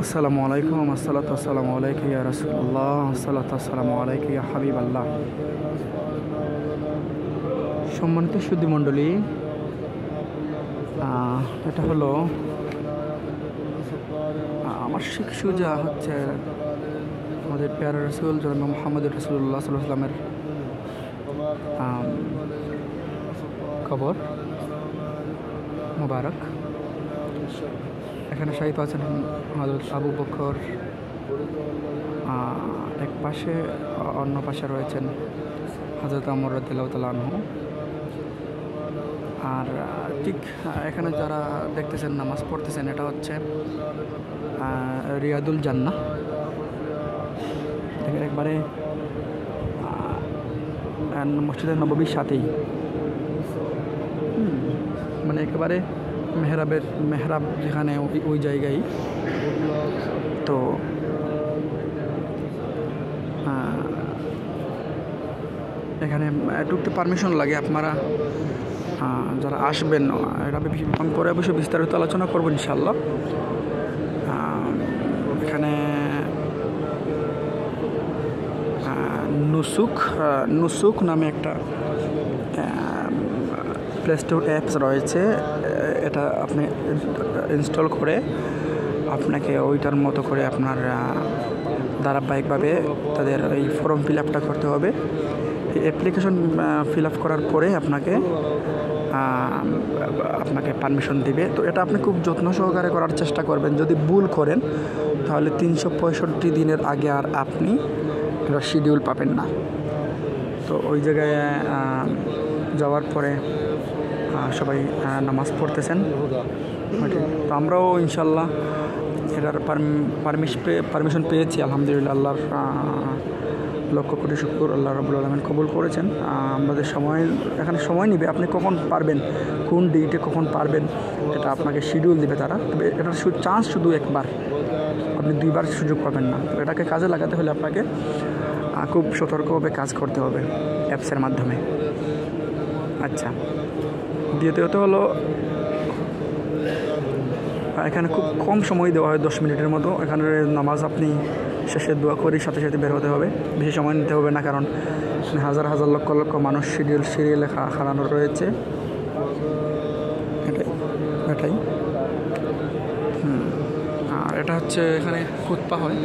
আসসালামু আলাইকুম, আসসালাতু আসসালামু আলাইকা ইয়া রাসূলুল্লাহ, আসসালাতু আসসালামু আলাইকা ইয়া হাবিবাল্লাহ। সম্মানিত সুধী মণ্ডলী, এটা হলো আমার শিখ সুজা হচ্ছে আমাদের প্যারা রসুল জনাব মুহাম্মদ রাসূলুল্লাহ সাল্লাল্লাহু আলাইহি ওয়াসাল্লামের কবর মুবারক। এখানে শাহিদ আছেন হযরত আবু বকর, এক পাশে, অন্য পাশে রয়েছেন হযরত ওমর রাদিয়াল্লাহু তাআলা আনহু। আর ঠিক এখানে যারা দেখতেছেন নামাজ পড়তেছেন, এটা হচ্ছে রিয়াদুল জান্নাহ। একবারে মসজিদের নববীর সাথেই, মানে একেবারে মেহরাব যেখানে ওই জায়গায়। তো এখানে একটু পারমিশন লাগে। আপনারা যারা আসবেন, এটা আমি পরে অবশ্যই বিস্তারিত আলোচনা করবো ইনশাল্লাহ। এখানে নুসুক নামে একটা প্লে স্টোর অ্যাপস রয়েছে। এটা আপনি ইনস্টল করে আপনাকে ওইটার মতো করে আপনার ধারাবাহিকভাবে তাদের এই ফর্ম ফিল আপটা করতে হবে। এই অ্যাপ্লিকেশন ফিল আপ করার পরে আপনাকে পারমিশন দিবে। তো এটা আপনি খুব যত্ন সহকারে করার চেষ্টা করবেন। যদি ভুল করেন তাহলে 365 দিনের আগে আর আপনি এটা শিডিউল পাবেন না। তো ওই জায়গায় যাওয়ার পরে সবাই নামাজ পড়তেছেন। তো আমরাও ইনশাল্লাহ এটার পারমিশন পেয়েছি আলহামদুলিল্লাহ। আল্লাহর লক্ষ কোটি শুকর, আল্লাহ রাব্বুল আলামিন কবুল করেছেন। আমাদের এখানে সময় নিবে। আপনি কখন পারবেন, কোন ডেটে কখন পারবেন, এটা আপনাকে শিডিউল দিবে তারা। তবে এটার চান্স শুধু একবার, আপনি দুইবার সুযোগ পাবেন না। তো এটাকে কাজে লাগাতে হলে আপনাকে খুব সতর্কভাবে কাজ করতে হবে অ্যাপসের মাধ্যমে। আচ্ছা, দ্বিতীয়ত হলো এখানে খুব কম সময় দেওয়া হয়, 10 মিনিটের মতো। এখানে নামাজ আপনি শেষে দোয়া করে সাথে সাথে বের হতে হবে, বেশি সময় নিতে হবে না, কারণ হাজার হাজার লক্ষ লক্ষ মানুষ সিরিয়ালে খাড়ানো রয়েছে। এটাই আর এটা হচ্ছে এখানে খুতবা হয়।